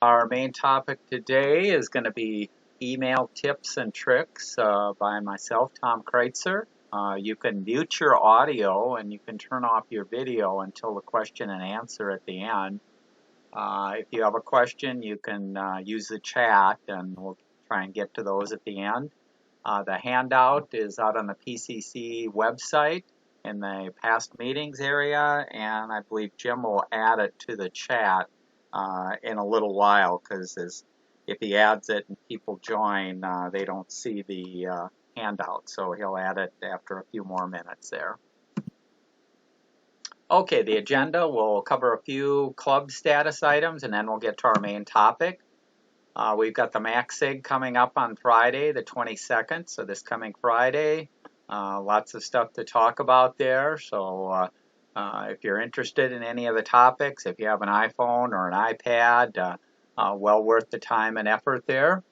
Our main topic today is going to be email tips and tricks by myself, Tom Kreuzer. You can mute your audio and you can turn off your video until the question and answer at the end. If you have a question, you can use the chat and we'll try and get to those at the end. The handout is out on the PCC website in the past meetings area, and I believe Jim will add it to the chat in a little while, because if he adds it and people join, they don't see the handout, so he'll add it after a few more minutes there. Okay, the agenda will cover a few club status items, and then we'll get to our main topic. We've got the MaxSig coming up on Friday, the 22nd, so this coming Friday. Lots of stuff to talk about there, so if you're interested in any of the topics, if you have an iPhone or an iPad, well worth the time and effort there.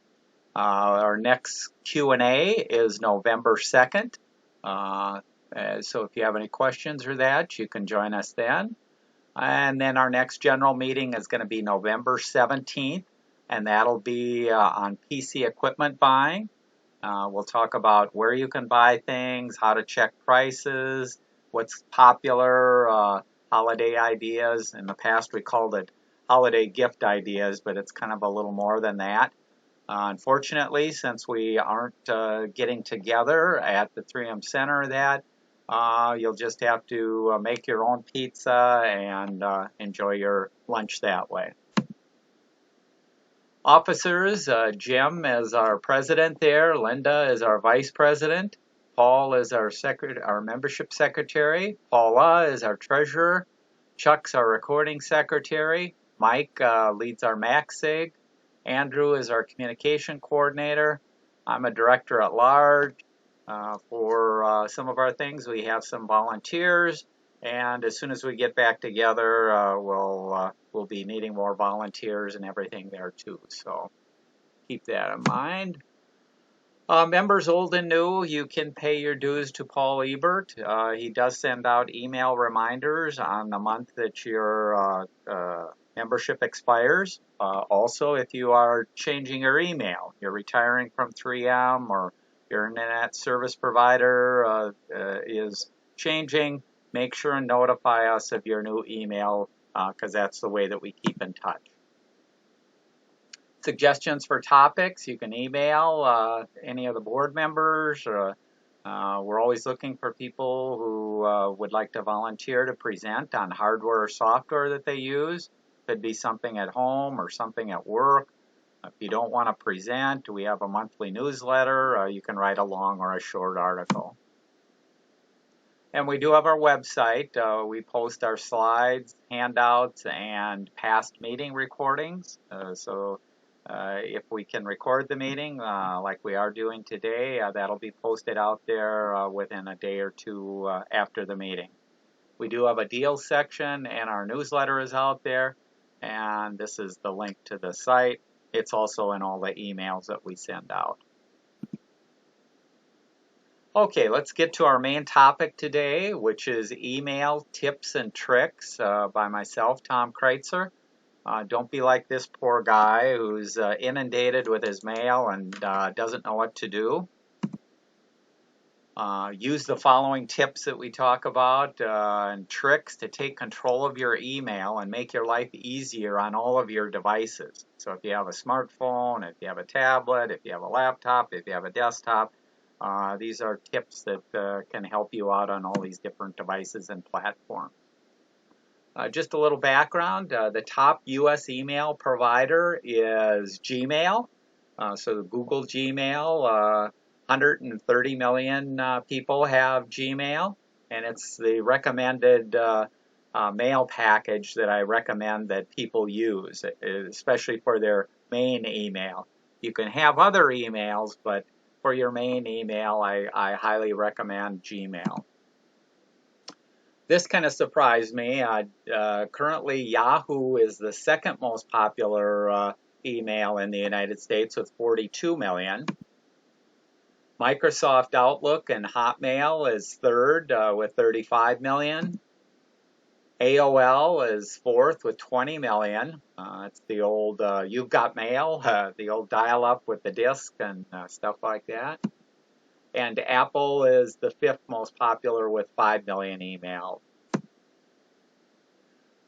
Our next Q&A is November 2nd, so if you have any questions or that, you can join us then. And then our next general meeting is going to be November 17th, and that'll be on PC equipment buying. We'll talk about where you can buy things, how to check prices, what's popular, holiday ideas. In the past we called it holiday gift ideas, but it's kind of a little more than that. Unfortunately, since we aren't getting together at the 3M Center, you'll just have to make your own pizza and enjoy your lunch that way. Officers, Jim is our president there, Linda is our vice president, Paul is our membership secretary, Paula is our treasurer, Chuck's our recording secretary, Mike leads our MaxSig, Andrew is our communication coordinator, I'm a director at large. For some of our things, we have some volunteers, and as soon as we get back together, we'll be needing more volunteers and everything there too. So keep that in mind. Members old and new, you can pay your dues to Paul Ebert. He does send out email reminders on the month that your membership expires. Also, if you are changing your email, you're retiring from 3M, or your internet service provider is changing, make sure and notify us of your new email, because that's the way that we keep in touch. Suggestions for topics, you can email any of the board members. We're always looking for people who would like to volunteer to present on hardware or software that they use. Could be something at home or something at work. If you don't want to present, we have a monthly newsletter. You can write a long or a short article. And we do have our website. We post our slides, handouts, and past meeting recordings. So if we can record the meeting like we are doing today, that'll be posted out there within a day or two after the meeting. We do have a deals section, and our newsletter is out there. And this is the link to the site. It's also in all the emails that we send out. Okay, let's get to our main topic today, which is email tips and tricks by myself, Tom Kreuzer. Don't be like this poor guy who's inundated with his mail and doesn't know what to do. Use the following tips that we talk about and tricks to take control of your email and make your life easier on all of your devices. So if you have a smartphone, if you have a tablet, if you have a laptop, if you have a desktop, these are tips that can help you out on all these different devices and platforms. Just a little background, the top U.S. email provider is Gmail. So Google Gmail, 130 million people have Gmail, and it's the recommended mail package that I recommend that people use, especially for their main email. You can have other emails, but for your main email, I highly recommend Gmail. This kind of surprised me. Currently, Yahoo is the second most popular email in the United States with 42 million. Microsoft Outlook and Hotmail is third with 35 million. AOL is fourth with 20 million. It's the old You've Got Mail, the old dial-up with the disc and stuff like that. And Apple is the fifth most popular with 5 million emails.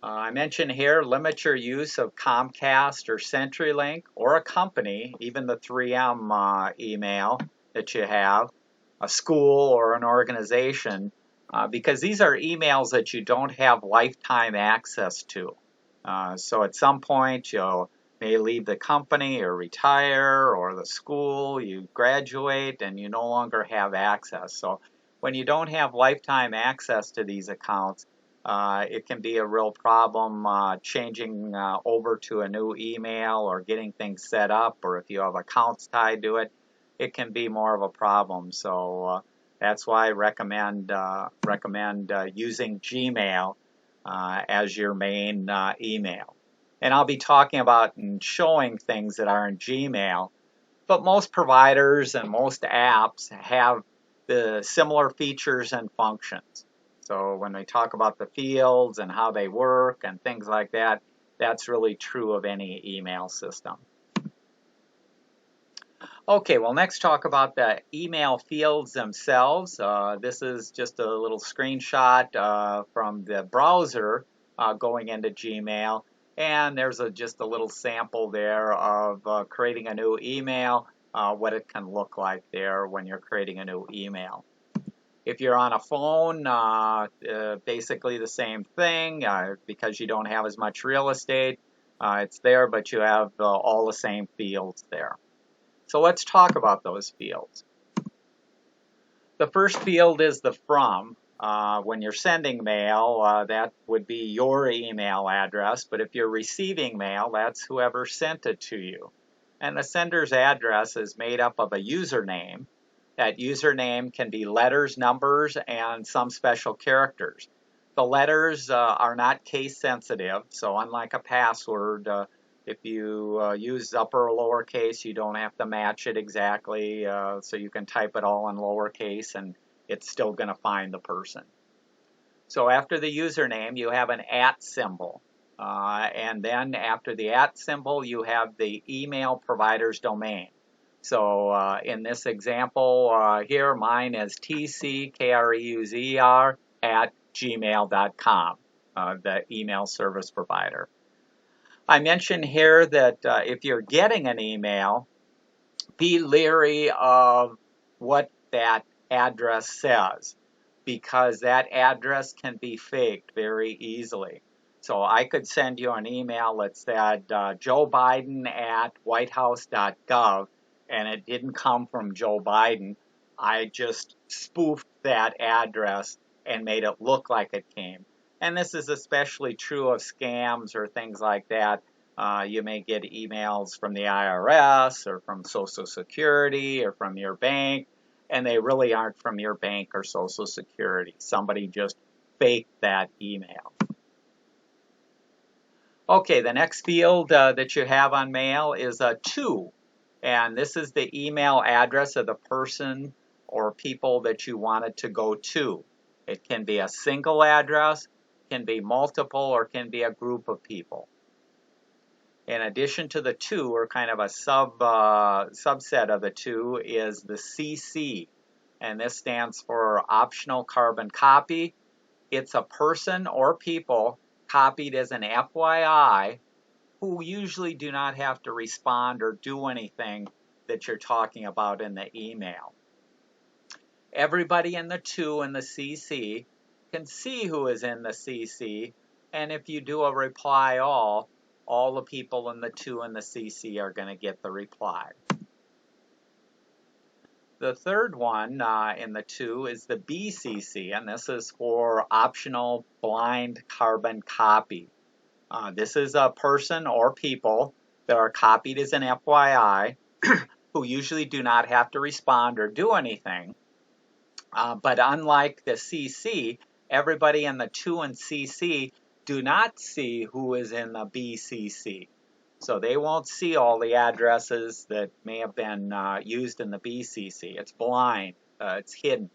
I mentioned here, limit your use of Comcast or CenturyLink or a company, even the 3M email that you have, a school or an organization, because these are emails that you don't have lifetime access to. So at some point you may leave the company or retire, or the school, you graduate and you no longer have access. So when you don't have lifetime access to these accounts, it can be a real problem changing over to a new email or getting things set up, or if you have accounts tied to it, it can be more of a problem. So that's why I recommend using Gmail as your main email. And I'll be talking about and showing things that are in Gmail, but most providers and most apps have the similar features and functions. So when we talk about the fields and how they work and things like that, that's really true of any email system. Okay, well, next talk about the email fields themselves. This is just a little screenshot from the browser going into Gmail, and there's just a little sample there of creating a new email, what it can look like there when you're creating a new email. If you're on a phone, basically the same thing because you don't have as much real estate. It's there, but you have all the same fields there. So let's talk about those fields. The first field is the from. When you're sending mail, that would be your email address, but if you're receiving mail, that's whoever sent it to you. And the sender's address is made up of a username. That username can be letters, numbers, and some special characters. The letters are not case sensitive, so unlike a password, if you use upper or lowercase, you don't have to match it exactly, so you can type it all in lowercase and it's still going to find the person. So after the username, you have an @ symbol. And then after the @ symbol, you have the email provider's domain. So in this example here, mine is tckreuzer@gmail.com, the email service provider. I mentioned here that if you're getting an email, be leery of what that address says, because that address can be faked very easily. So I could send you an email that said Joe Biden at whitehouse.gov, and it didn't come from Joe Biden. I just spoofed that address and made it look like it came. And this is especially true of scams or things like that. You may get emails from the IRS or from Social Security or from your bank, and they really aren't from your bank or Social Security. Somebody just faked that email. Okay, the next field that you have on mail is a to, and this is the email address of the person or people that you want it to go to. It can be a single address, can be multiple, or can be a group of people. In addition to the to, or kind of a subset of the to, is the CC, and this stands for optional carbon copy. It's a person or people copied as an FYI who usually do not have to respond or do anything that you're talking about in the email. Everybody in the to and the CC can see who is in the CC, and if you do a reply all the people in the to and the CC are going to get the reply. The third one in the to is the BCC, and this is for optional blind carbon copy. This is a person or people that are copied as an FYI who usually do not have to respond or do anything. But unlike the CC, everybody in the to and CC do not see who is in the BCC. So they won't see all the addresses that may have been used in the BCC. It's blind. It's hidden.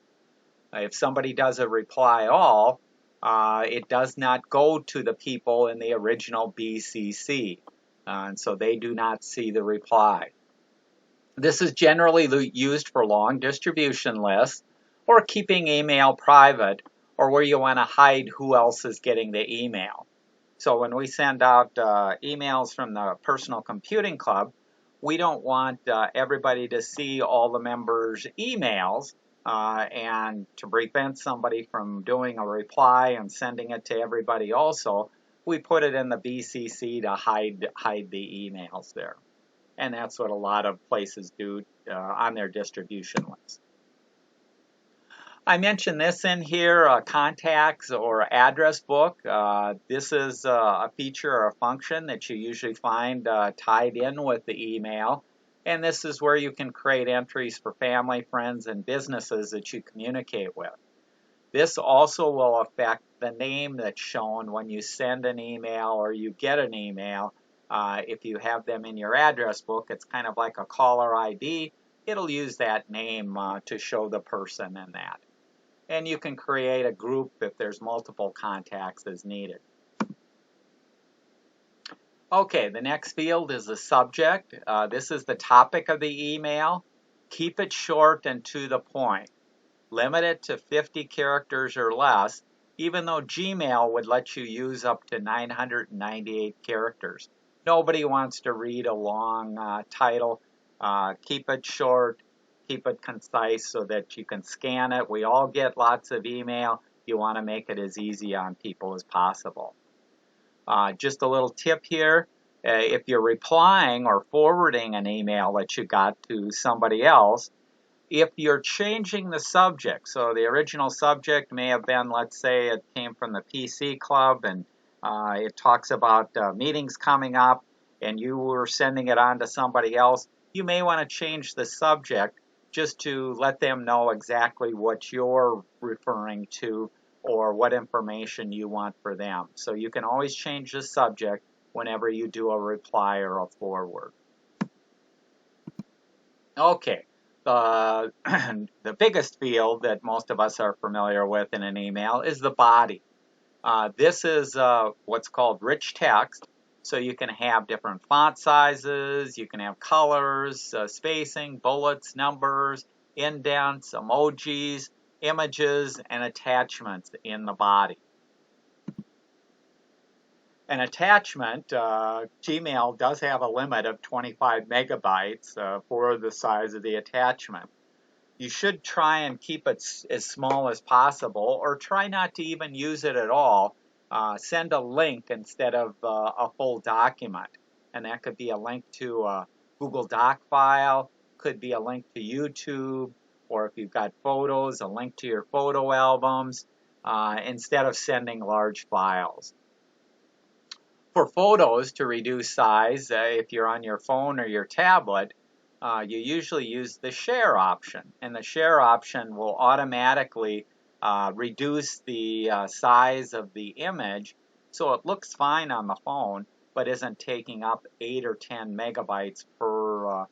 If somebody does a reply all, it does not go to the people in the original PCC, and so they do not see the reply. This is generally used for long distribution lists or keeping email private, or where you want to hide who else is getting the email. So when we send out emails from the Personal Computing Club, we don't want everybody to see all the members' emails, and to prevent somebody from doing a reply and sending it to everybody also, we put it in the PCC to hide the emails there. And that's what a lot of places do on their distribution list. I mentioned this in here, contacts or address book. This is a feature or a function that you usually find tied in with the email. And this is where you can create entries for family, friends, and businesses that you communicate with. This also will affect the name that's shown when you send an email or you get an email. If you have them in your address book, it's kind of like a caller ID. It'll use that name to show the person in that. And you can create a group if there's multiple contacts as needed. Okay, the next field is the subject. This is the topic of the email. Keep it short and to the point. Limit it to 50 characters or less, even though Gmail would let you use up to 998 characters. Nobody wants to read a long title. Keep it short, keep it concise so that you can scan it. We all get lots of email. You want to make it as easy on people as possible. Just a little tip here. If you're replying or forwarding an email that you got to somebody else, if you're changing the subject, so the original subject may have been, let's say it came from the PC Club and it talks about meetings coming up, and you were sending it on to somebody else, you may want to change the subject just to let them know exactly what you're referring to or what information you want for them. So you can always change the subject whenever you do a reply or a forward. Okay. The biggest field that most of us are familiar with in an email is the body. This is what's called rich text, so you can have different font sizes, you can have colors, spacing, bullets, numbers, indents, emojis, images, and attachments in the body. An attachment, Gmail does have a limit of 25 megabytes for the size of the attachment. You should try and keep it as small as possible, or try not to even use it at all. Send a link instead of a full document. And that could be a link to a Google Doc file, could be a link to YouTube, or if you've got photos, a link to your photo albums, instead of sending large files. For photos, to reduce size, if you're on your phone or your tablet, you usually use the share option. And the share option will automatically reduce the size of the image so it looks fine on the phone, but isn't taking up 8 or 10 megabytes per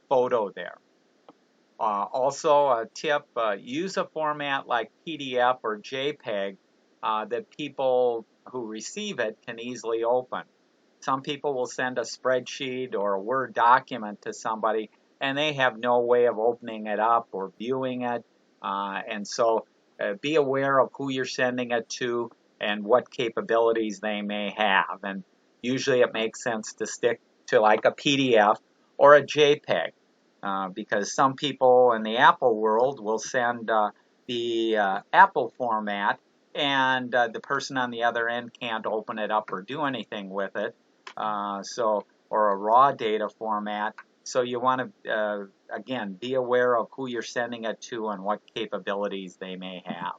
photo there. Also, a tip, use a format like PDF or JPEG that people who receive it can easily open. Some people will send a spreadsheet or a Word document to somebody and they have no way of opening it up or viewing it. And so be aware of who you're sending it to and what capabilities they may have. And usually it makes sense to stick to like a PDF or a JPEG, because some people in the Apple world will send the Apple format, and the person on the other end can't open it up or do anything with it, or a raw data format. So you want to, again, be aware of who you're sending it to and what capabilities they may have.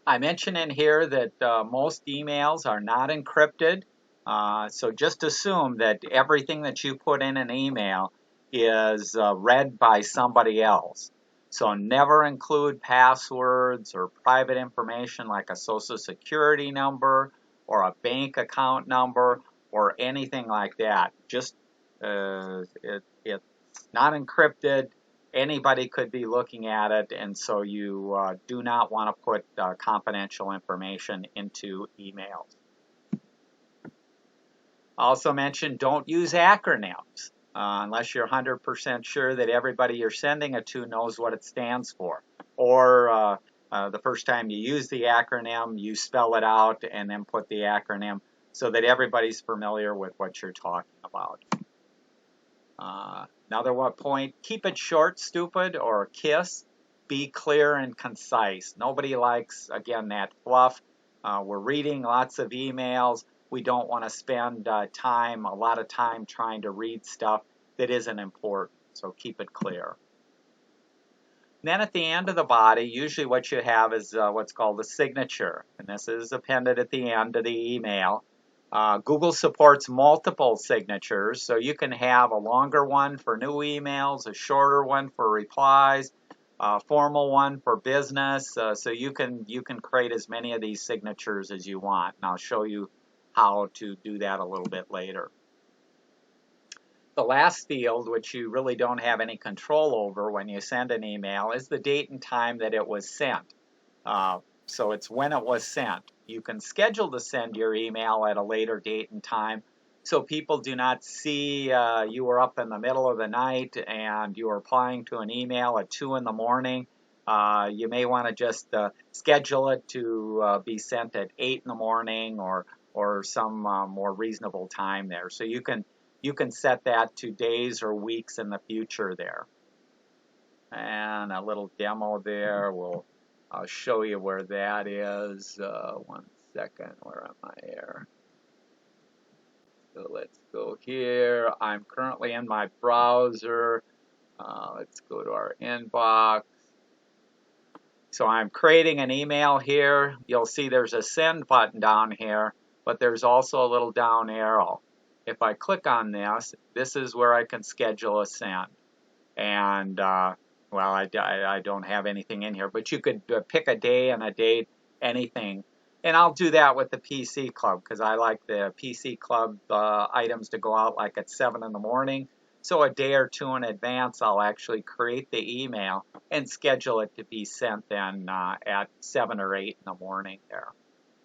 I mentioned in here that most emails are not encrypted, so just assume that everything that you put in an email is read by somebody else. So never include passwords or private information like a social security number or a bank account number or anything like that. Just it's not encrypted. anybody could be looking at it, and so you do not want to put confidential information into emails. Also mentioned, don't use acronyms unless you're 100% sure that everybody you're sending it to knows what it stands for. Or the first time you use the acronym, you spell it out and then put the acronym so that everybody's familiar with what you're talking about. Another point, keep it short, stupid, or KISS. Be clear and concise. Nobody likes, again, that fluff. We're reading lots of emails. We don't want to spend a lot of time trying to read stuff that isn't important. So keep it clear. Then at the end of the body, usually what you have is what's called a signature. And this is appended at the end of the email. Google supports multiple signatures, so you can have a longer one for new emails, a shorter one for replies, a formal one for business. So you can create as many of these signatures as you want. And I'll show you how to do that a little bit later. The last field, which you really don't have any control over when you send an email, is the date and time that it was sent. So it's when it was sent. You can schedule to send your email at a later date and time, so people do not see you were up in the middle of the night and you were replying to an email at 2 in the morning. You may want to just schedule it to be sent at 8 in the morning or some more reasonable time there. So you can set that to days or weeks in the future there. And a little demo there. I'll show you where that is. 1 second. Where am I here? So let's go here. I'm currently in my browser. Let's go to our inbox. So I'm creating an email here. You'll see there's a send button down here, but there's also a little down arrow. If I click on this, this is where I can schedule a send. And, well, I don't have anything in here, but you could pick a day and a date, anything. And I'll do that with the PC Club because I like the PC Club items to go out like at 7 in the morning. So a day or two in advance, I'll actually create the email and schedule it to be sent then at 7 or 8 in the morning there.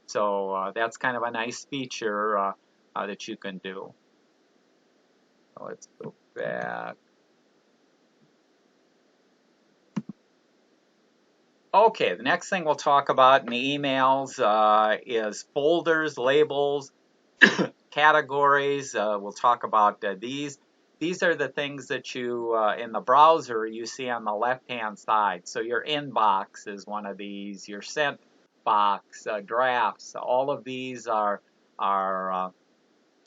So that's kind of a nice feature that you can do. So let's go back. Okay, the next thing we'll talk about in the emails is folders, labels, categories. We'll talk about these. These are the things that you, in the browser, you see on the left-hand side. So your inbox is one of these, your sent box, drafts. All of these are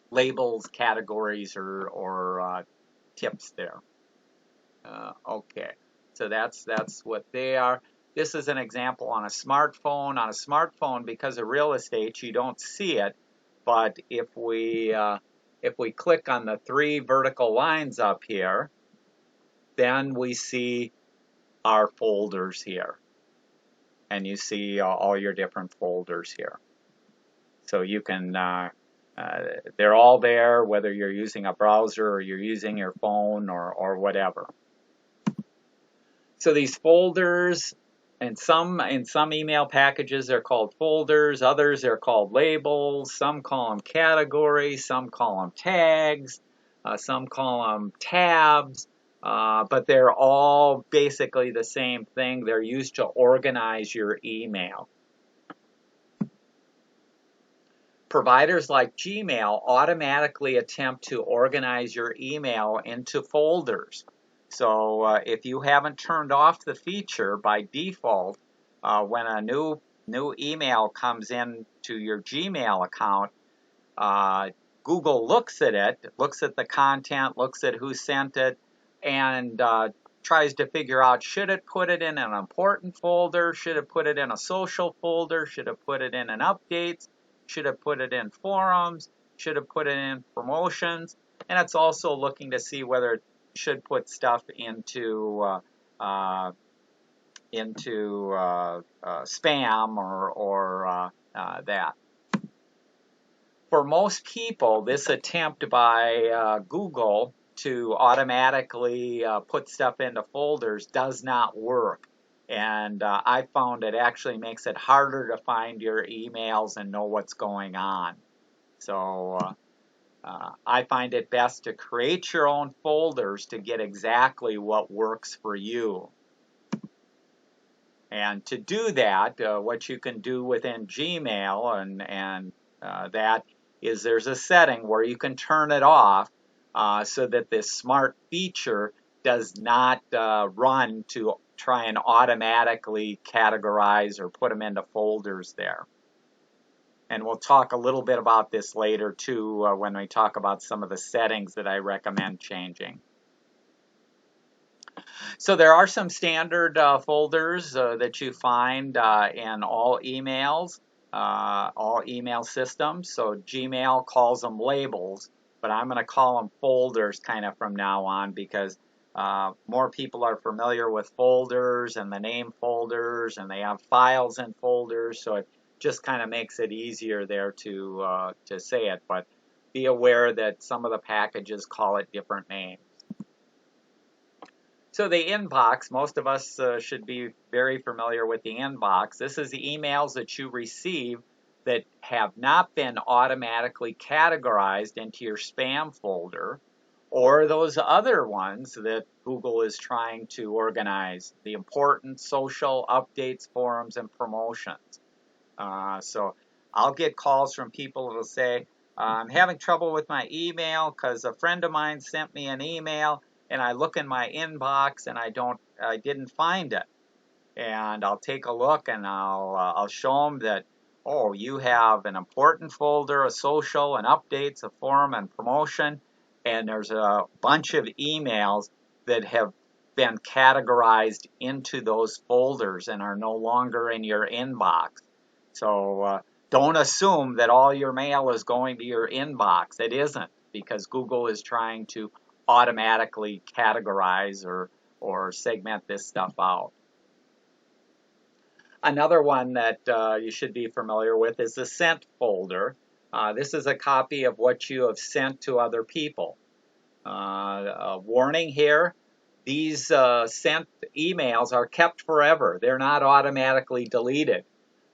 labels, categories, or tips there. Okay, so that's what they are. This is an example on a smartphone. On a smartphone, because of real estate, you don't see it. But if we click on the 3 vertical lines up here, then we see our folders here. And you see all your different folders here. So you can, they're all there, whether you're using a browser or you're using your phone or whatever. So these folders, in some email packages, they're called folders. Others, they're called labels. Some call them categories. Some call them tags. Some call them tabs. But they're all basically the same thing. They're used to organize your email. Providers like Gmail automatically attempt to organize your email into folders. So if you haven't turned off the feature by default, when a new email comes in to your Gmail account, Google looks at it, looks at the content, looks at who sent it, and tries to figure out, should it put it in an important folder, should it put it in a social folder, should it put it in an updates, should it put it in forums, should it put it in promotions, and it's also looking to see whether it should put stuff into spam or that. For most people, this attempt by Google to automatically put stuff into folders does not work. And I found it actually makes it harder to find your emails and know what's going on. So I find it best to create your own folders to get exactly what works for you. And to do that, what you can do within Gmail and that is there's a setting where you can turn it off so that this smart feature does not run to try and automatically categorize or put them into folders there. And we'll talk a little bit about this later too when we talk about some of the settings that I recommend changing. So there are some standard folders that you find in all email systems. So Gmail calls them labels, but I'm going to call them folders kind of from now on because more people are familiar with folders and the name folders, and they have files in folders, so it just kind of makes it easier there to say it. But be aware that some of the packages call it different names. So the inbox, most of us should be very familiar with the inbox. This is the emails that you receive that have not been automatically categorized into your spam folder, or those other ones that Google is trying to organize, the important social updates, forums, and promotions. So I'll get calls from people who will say, I'm having trouble with my email because a friend of mine sent me an email and I look in my inbox and I didn't find it. And I'll take a look and I'll show them that, oh, you have an important folder, a social, and updates, a forum, and promotion, and there's a bunch of emails that have been categorized into those folders and are no longer in your inbox. So don't assume that all your mail is going to your inbox. It isn't, because Google is trying to automatically categorize or segment this stuff out. Another one that you should be familiar with is the sent folder. This is a copy of what you have sent to other people. Warning here, these sent emails are kept forever. They're not automatically deleted.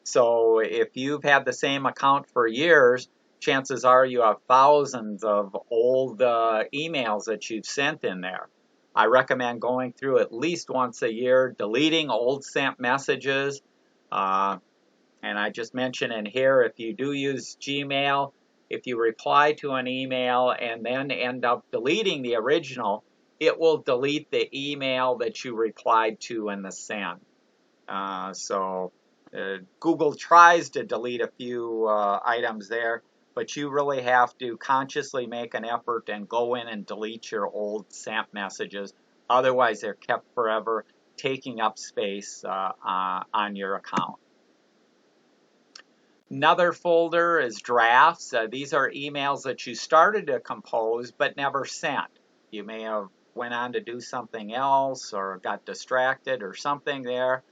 So if you've had the same account for years, chances are you have thousands of old emails that you've sent in there. I recommend going through at least once a year, deleting old sent messages. And I just mentioned in here, if you do use Gmail, if you reply to an email and then end up deleting the original, it will delete the email that you replied to in the send. Google tries to delete a few items there, but you really have to consciously make an effort and go in and delete your old sent messages. Otherwise, they're kept forever, taking up space on your account. Another folder is drafts. These are emails that you started to compose but never sent. You may have went on to do something else or got distracted or something there.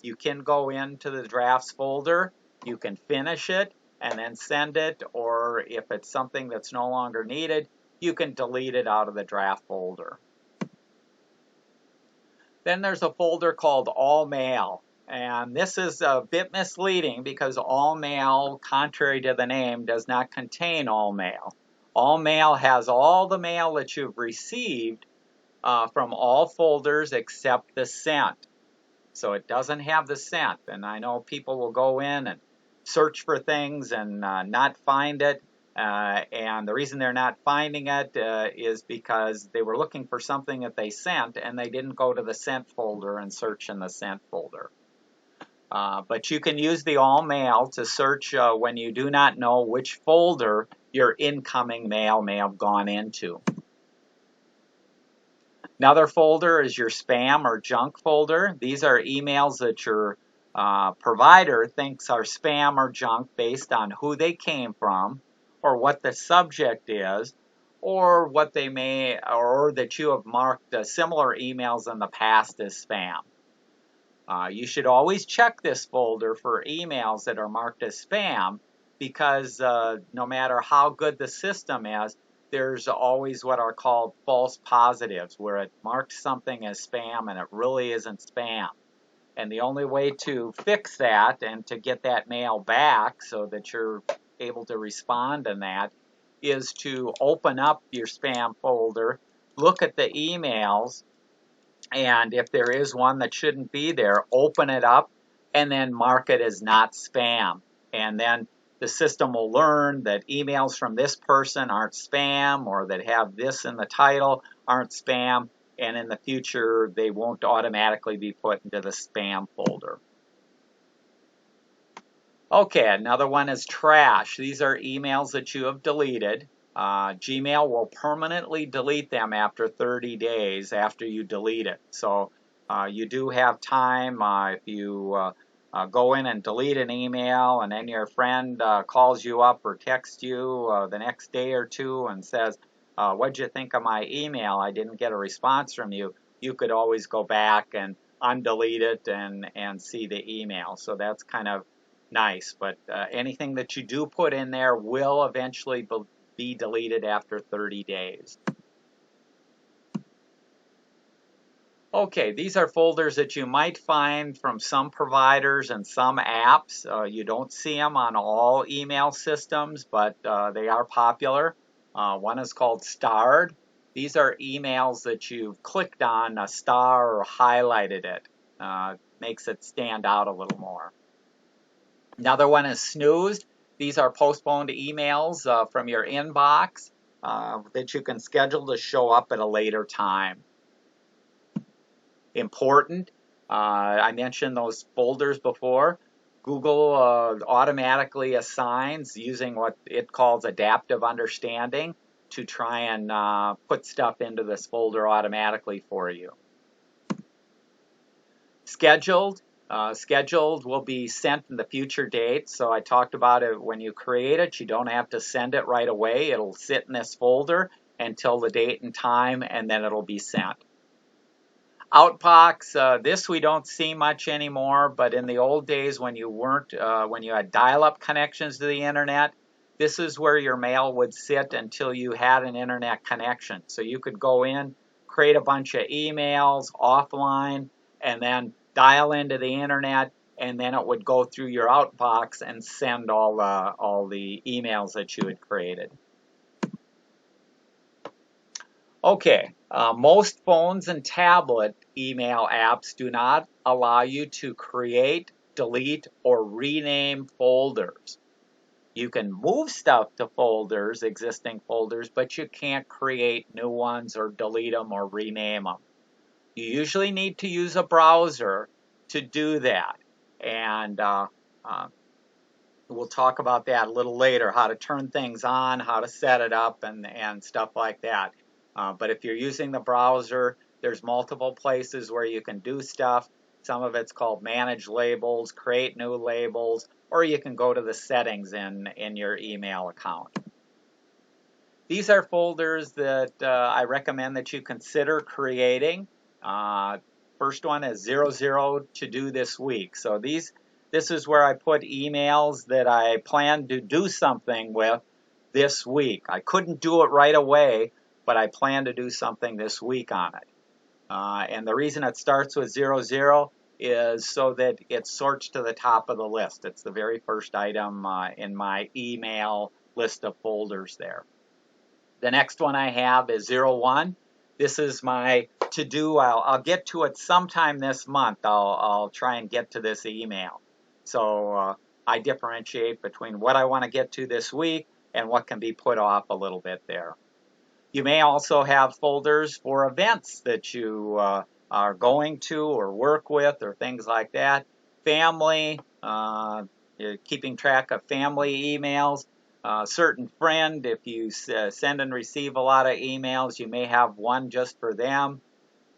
You can go into the drafts folder, you can finish it and then send it, or if it's something that's no longer needed, you can delete it out of the draft folder. Then there's a folder called All Mail, and this is a bit misleading because All Mail, contrary to the name, does not contain all mail. All Mail has all the mail that you've received from all folders except the sent. So it doesn't have the sent, and I know people will go in and search for things and not find it, and the reason they're not finding it is because they were looking for something that they sent and they didn't go to the sent folder and search in the sent folder. But you can use the All Mail to search when you do not know which folder your incoming mail may have gone into. Another folder is your spam or junk folder. These are emails that your provider thinks are spam or junk based on who they came from, or what the subject is, or what they may, or that you have marked similar emails in the past as spam. You should always check this folder for emails that are marked as spam, because no matter how good the system is, there's always what are called false positives, where it marked something as spam and it really isn't spam. And the only way to fix that and to get that mail back so that you're able to respond in that is to open up your spam folder, look at the emails, and if there is one that shouldn't be there, open it up and then mark it as not spam. And then the system will learn that emails from this person aren't spam, or that have this in the title aren't spam, and in the future they won't automatically be put into the spam folder. Okay, another one is trash. These are emails that you have deleted. Gmail will permanently delete them after 30 days after you delete it. So you do have time if you go in and delete an email, and then your friend calls you up or texts you the next day or two and says, what'd you think of my email? I didn't get a response from you. You could always go back and undelete it and see the email. So that's kind of nice. But anything that you do put in there will eventually be deleted after 30 days. Okay, these are folders that you might find from some providers and some apps. You don't see them on all email systems, but they are popular. One is called starred. These are emails that you've clicked on a star or highlighted it. Makes it stand out a little more. Another one is snoozed. These are postponed emails from your inbox that you can schedule to show up at a later time. Important. I mentioned those folders before. Google automatically assigns, using what it calls adaptive understanding, to try and put stuff into this folder automatically for you. Scheduled. Scheduled will be sent in the future date. So I talked about it when you create it. You don't have to send it right away. It'll sit in this folder until the date and time, and then it'll be sent. Outbox, this we don't see much anymore, but in the old days when you had dial-up connections to the internet, this is where your mail would sit until you had an internet connection. So you could go in, create a bunch of emails offline, and then dial into the internet, and then it would go through your outbox and send all the emails that you had created. Okay, most phones and tablet email apps do not allow you to create, delete, or rename folders. You can move stuff to folders, existing folders, but you can't create new ones or delete them or rename them. You usually need to use a browser to do that, and we'll talk about that a little later, how to turn things on, how to set it up, and stuff like that. But if you're using the browser, there's multiple places where you can do stuff. Some of it's called manage labels, create new labels, or you can go to the settings in your email account. These are folders that I recommend that you consider creating. First one is 00 to do this week. So this is where I put emails that I plan to do something with this week. I couldn't do it right away, but I plan to do something this week on it. And the reason it starts with 00 is so that it sorts to the top of the list. It's the very first item in my email list of folders there. The next one I have is 01. This is my to-do. I'll get to it sometime this month. I'll try and get to this email. So I differentiate between what I want to get to this week and what can be put off a little bit there. You may also have folders for events that you are going to or work with or things like that. Family, keeping track of family emails. Certain friend, if you send and receive a lot of emails, you may have one just for them.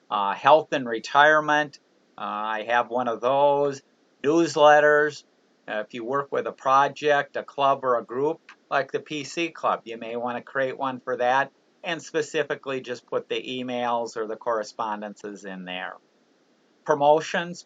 Health and retirement, I have one of those. Newsletters, if you work with a project, a club, or a group like the PC Club, you may want to create one for that and specifically just put the emails or the correspondences in there. Promotions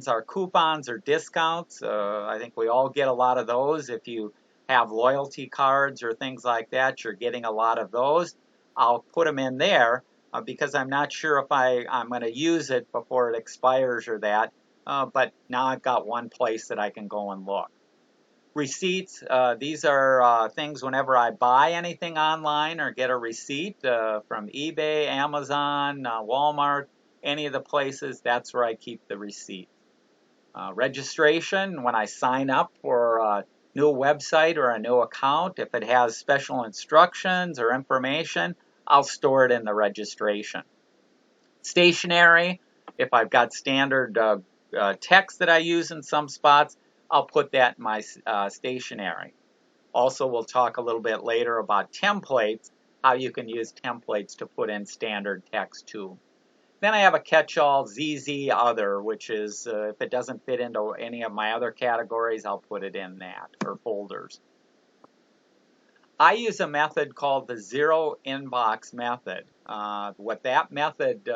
are coupons or discounts. I think we all get a lot of those. If you have loyalty cards or things like that, you're getting a lot of those, I'll put them in there because I'm not sure if I'm going to use it before it expires or that. But now I've got one place that I can go and look. Receipts, these are things whenever I buy anything online or get a receipt from eBay, Amazon, Walmart, any of the places, that's where I keep the receipt. Registration, when I sign up for a new website or a new account, if it has special instructions or information, I'll store it in the registration. Stationery, if I've got standard text that I use in some spots, I'll put that in my stationery. Also, we'll talk a little bit later about templates, how you can use templates to put in standard text too. Then I have a catch-all ZZ Other, which is if it doesn't fit into any of my other categories, I'll put it in that, or folders. I use a method called the zero inbox method. What that method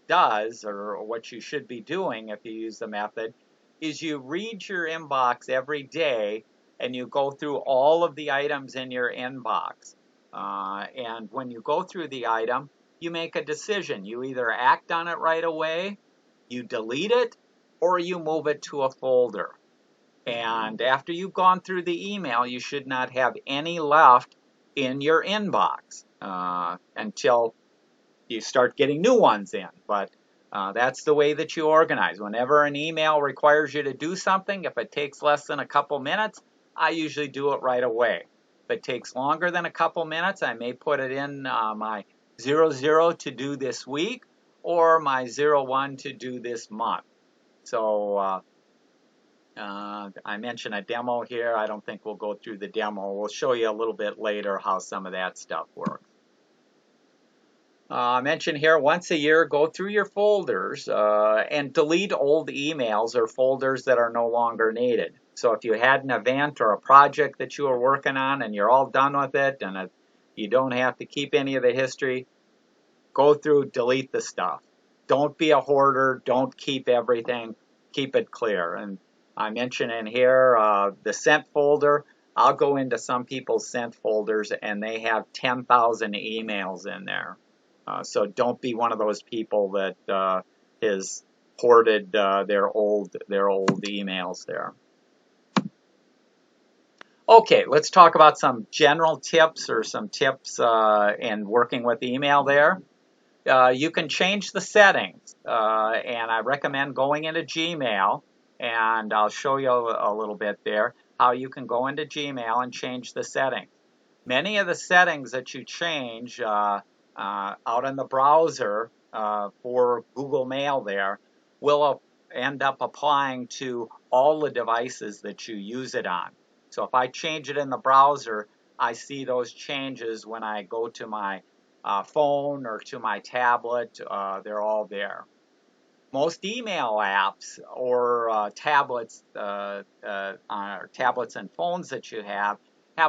does, or what you should be doing if you use the method, is you read your inbox every day and you go through all of the items in your inbox. And when you go through the item, you make a decision. You either act on it right away, you delete it, or you move it to a folder. And after you've gone through the email, you should not have any left in your inbox until you start getting new ones in. But that's the way that you organize. Whenever an email requires you to do something, if it takes less than a couple minutes, I usually do it right away. If it takes longer than a couple minutes, I may put it in my 00 to do this week or my 01 to do this month. So I mentioned a demo here. I don't think we'll go through the demo. We'll show you a little bit later how some of that stuff works. I mentioned here once a year, go through your folders and delete old emails or folders that are no longer needed. So if you had an event or a project that you were working on and you're all done with it and you don't have to keep any of the history, go through, delete the stuff. Don't be a hoarder. Don't keep everything. Keep it clear. And I mentioned in here the sent folder. I'll go into some people's sent folders and they have 10,000 emails in there. So don't be one of those people that has hoarded their old emails there. Okay, let's talk about some general tips or some tips in working with email there. You can change the settings, and I recommend going into Gmail, and I'll show you a little bit there how you can go into Gmail and change the settings. Many of the settings that you change out in the browser for Google Mail there will end up applying to all the devices that you use it on. So if I change it in the browser, I see those changes when I go to my phone or to my tablet. They're all there. Most email apps or tablets and phones that you have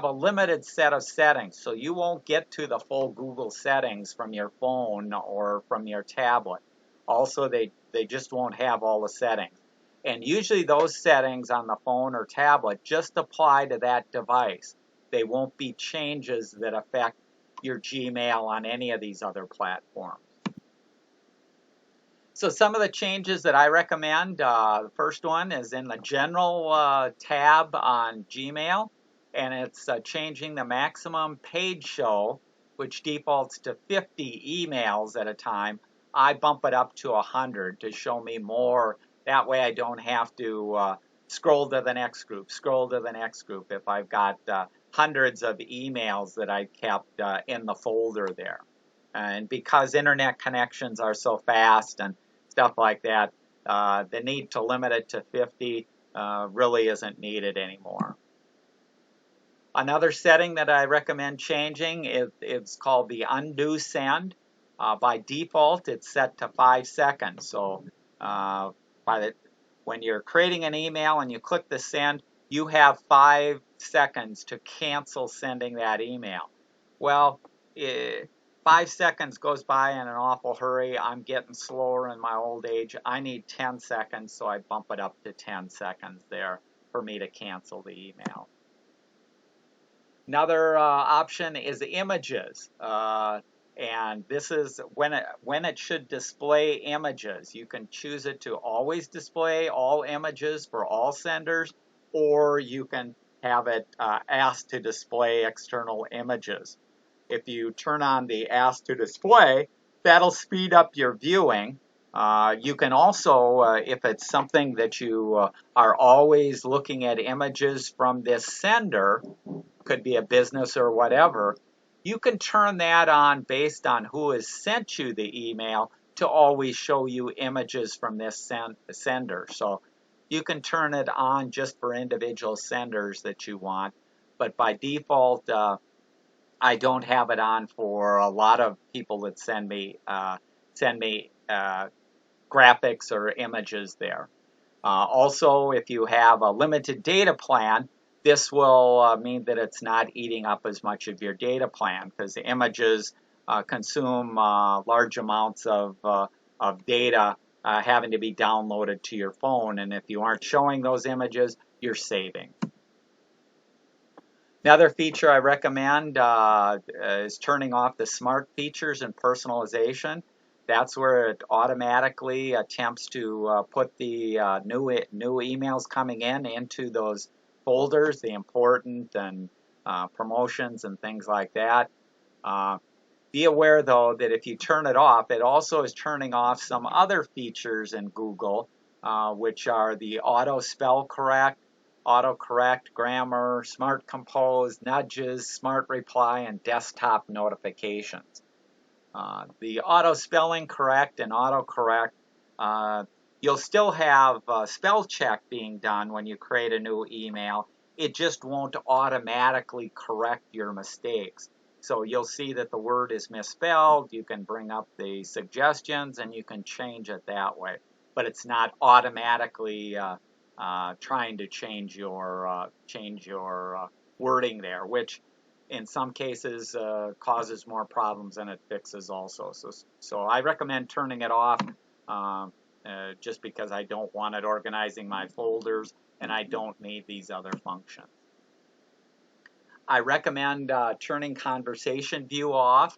a limited set of settings, so you won't get to the full Google settings from your phone or from your tablet. Also, they just won't have all the settings. And usually those settings on the phone or tablet just apply to that device. They won't be changes that affect your Gmail on any of these other platforms. So some of the changes that I recommend, the first one is in the General tab on Gmail, and it's changing the maximum page show, which defaults to 50 emails at a time. I bump it up to 100 to show me more. That way I don't have to scroll to the next group, if I've got hundreds of emails that I kept in the folder there. And because internet connections are so fast and stuff like that, the need to limit it to 50 really isn't needed anymore. Another setting that I recommend changing is called the undo send. By default, it's set to 5 seconds. So when you're creating an email and you click the send, you have 5 seconds to cancel sending that email. Well, 5 seconds goes by in an awful hurry. I'm getting slower in my old age. I need 10 seconds, so I bump it up to 10 seconds there for me to cancel the email. Another option is images. And this is when it should display images. You can choose it to always display all images for all senders, or you can have it asked to display external images. If you turn on the ask to display, that'll speed up your viewing. You can also, if it's something that you are always looking at images from this sender, could be a business or whatever, you can turn that on based on who has sent you the email to always show you images from this sender. So you can turn it on just for individual senders that you want, but by default, I don't have it on for a lot of people that send me graphics or images there. Also, if you have a limited data plan, this will mean that it's not eating up as much of your data plan, because the images consume large amounts of data having to be downloaded to your phone, and if you aren't showing those images, you're saving. Another feature I recommend is turning off the smart features and personalization. That's where it automatically attempts to put the new emails coming in into those folders, the important and promotions and things like that. Be aware, though, that if you turn it off, it also is turning off some other features in Google, which are the auto spell correct, autocorrect, grammar, smart compose, nudges, smart reply, and desktop notifications. The auto spelling correct and autocorrect, you'll still have spell check being done when you create a new email. It just won't automatically correct your mistakes. So you'll see that the word is misspelled. You can bring up the suggestions and you can change it that way. But it's not automatically trying to change your wording there, which in some cases causes more problems than it fixes also. So I recommend turning it off just because I don't want it organizing my folders and I don't need these other functions. I recommend turning Conversation View off.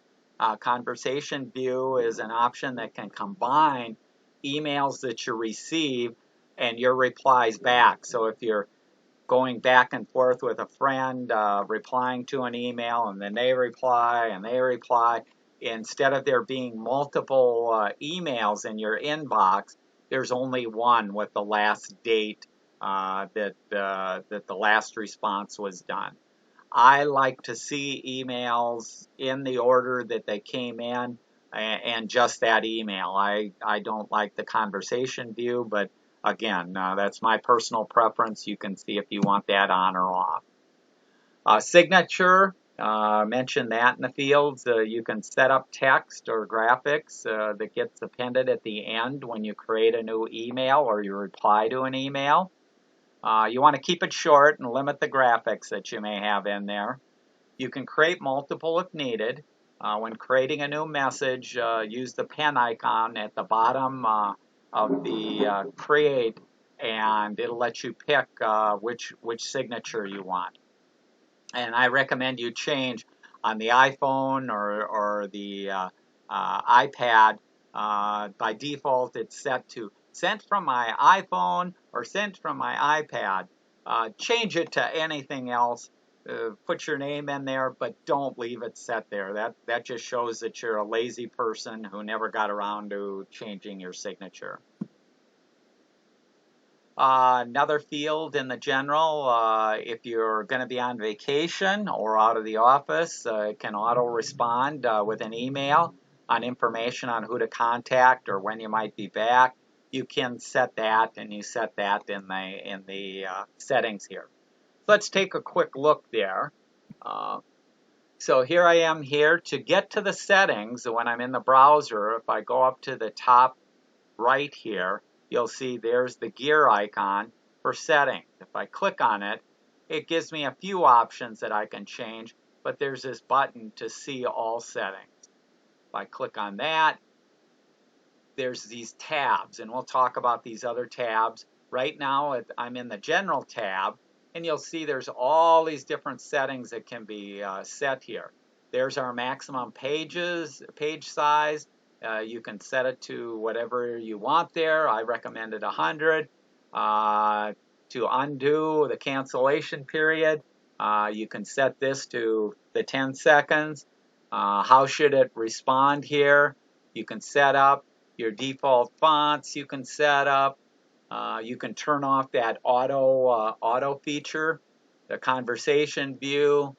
Conversation View is an option that can combine emails that you receive and your replies back. So if you're going back and forth with a friend, replying to an email, and then they reply, and they reply, instead of there being multiple emails in your inbox, there's only one with the last date that the last response was done. I like to see emails in the order that they came in and just that email. I don't like the conversation view, but again, that's my personal preference. You can see if you want that on or off. Signature, mentioned that in the fields. You can set up text or graphics that gets appended at the end when you create a new email or you reply to an email. You want to keep it short and limit the graphics that you may have in there. You can create multiple if needed. When creating a new message, use the pen icon at the bottom of the create, and it'll let you pick which signature you want. And I recommend you change on the iPhone or the iPad. By default, it's set to sent from my iPhone or sent from my iPad. Change it to anything else. Put your name in there, but don't leave it set there. That just shows that you're a lazy person who never got around to changing your signature. Another field in the general, if you're going to be on vacation or out of the office, it can auto-respond with an email on information on who to contact or when you might be back. You can set that, and you set that in the settings here. Let's take a quick look there. So here I am here. To get to the settings, when I'm in the browser, if I go up to the top right here, you'll see there's the gear icon for settings. If I click on it, it gives me a few options that I can change, but there's this button to see all settings. If I click on that, there's these tabs, and we'll talk about these other tabs. Right now, I'm in the General tab, and you'll see there's all these different settings that can be set here. There's our maximum page size. You can set it to whatever you want there. I recommended 100. To undo the cancellation period, you can set this to the 10 seconds. How should it respond here? You can set up your default fonts. You can set up. You can turn off that auto feature, the conversation view.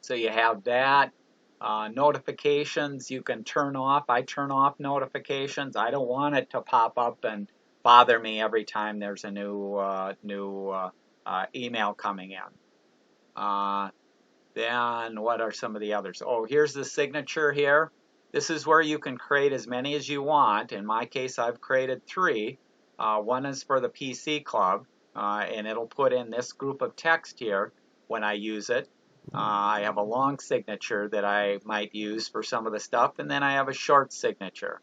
So you have that. Notifications you can turn off. I turn off notifications. I don't want it to pop up and bother me every time there's a new email coming in. Then what are some of the others? Oh, here's the signature here. This is where you can create as many as you want. In my case, I've created 3. One is for the PC Club, and it'll put in this group of text here when I use it. I have a long signature that I might use for some of the stuff, and then I have a short signature.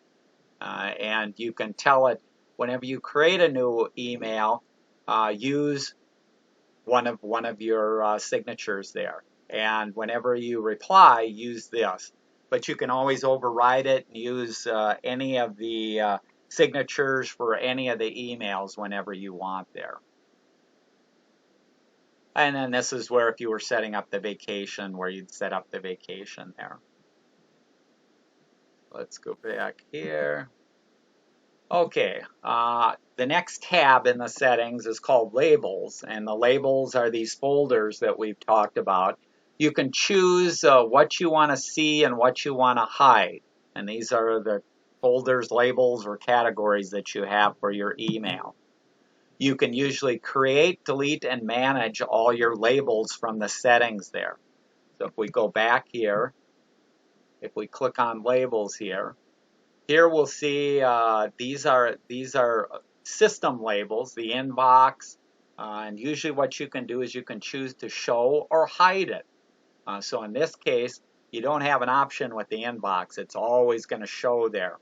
And you can tell it whenever you create a new email, use one of your signatures there. And whenever you reply, use this. But you can always override it and use any of the signatures for any of the emails whenever you want there. And then this is where if you were setting up the vacation, where you'd set up the vacation there. Let's go back here. Okay, the next tab in the settings is called Labels, and the labels are these folders that we've talked about. You can choose what you want to see and what you want to hide, and these are the folders, labels, or categories that you have for your email. You can usually create, delete, and manage all your labels from the settings there. So if we go back here, if we click on Labels here, we'll see these are system labels, the inbox, and usually what you can do is you can choose to show or hide it. So in this case, you don't have an option with the inbox. It's always going to show there.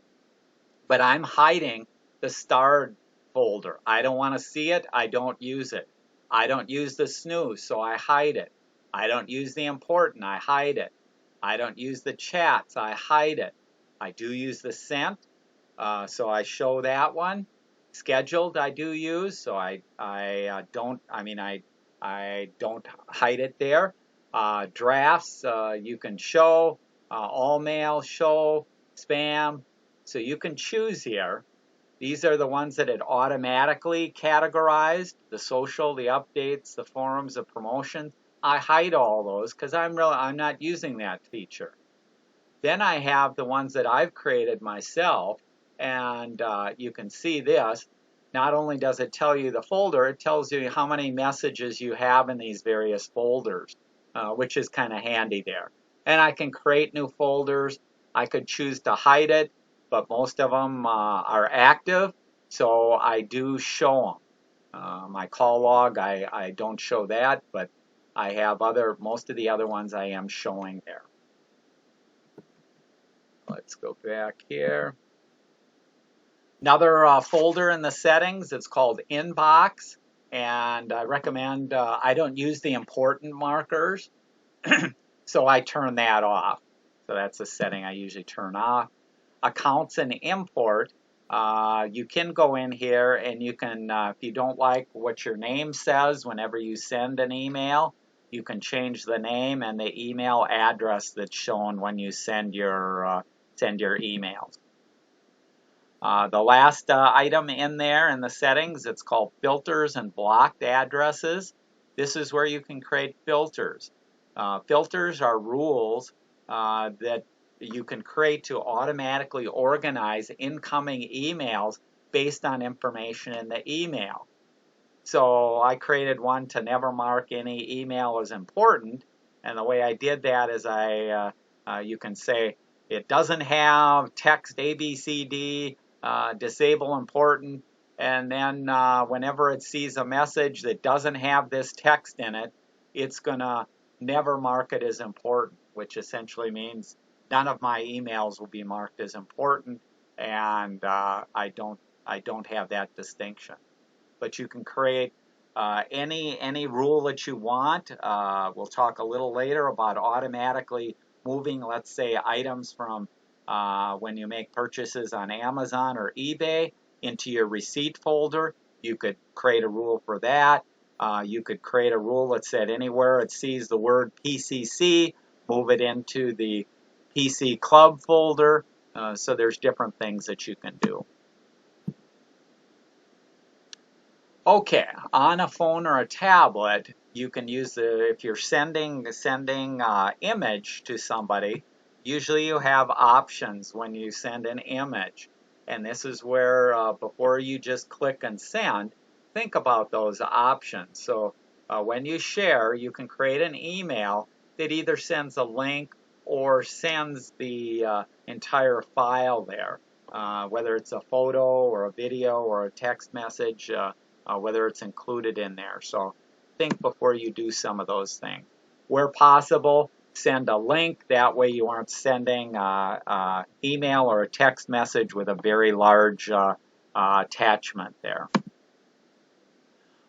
But I'm hiding the starred folder. I don't want to see it. I don't use it. I don't use the snooze, so I hide it. I don't use the important. I hide it. I don't use the chats. I hide it. I do use the sent, so I show that one. Scheduled I do use, so I don't hide it there. Drafts you can show, all mail, show, spam. So you can choose here. These are the ones that it automatically categorized, the social, the updates, the forums, the promotions. I hide all those because I'm not using that feature. Then I have the ones that I've created myself, and you can see this. Not only does it tell you the folder, it tells you how many messages you have in these various folders, which is kind of handy there. And I can create new folders. I could choose to hide it, but most of them are active, so I do show them. My call log, I don't show that, but I have most of the other ones I am showing there. Let's go back here. Another folder in the settings, it's called Inbox, and I recommend, I don't use the important markers, so I turn that off. So that's a setting I usually turn off. Accounts and import, you can go in here and you can, if you don't like what your name says whenever you send an email, you can change the name and the email address that's shown when you send your emails. The last item in there in the settings, it's called filters and blocked addresses. This is where you can create filters. Filters are rules that you can create to automatically organize incoming emails based on information in the email. So I created one to never mark any email as important, and the way I did that is you can say it doesn't have text ABCD, disable important, and then whenever it sees a message that doesn't have this text in it, it's gonna never mark it as important, which essentially means none of my emails will be marked as important, and I don't have that distinction. But you can create Any rule that you want. We'll talk a little later about automatically moving, let's say, items from when you make purchases on Amazon or eBay into your receipt folder. You could create a rule for that. You could create a rule that said anywhere it sees the word PCC, move it into the PC Club folder. So there's different things that you can do. Okay, on a phone or a tablet, you can use if you're sending image to somebody, usually you have options when you send an image. And this is where, before you just click and send, think about those options. So when you share, you can create an email that either sends a link or sends the entire file there, whether it's a photo or a video or a text message. Whether it's included in there. So think before you do some of those things. Where possible, send a link. That way you aren't sending email or a text message with a very large attachment there.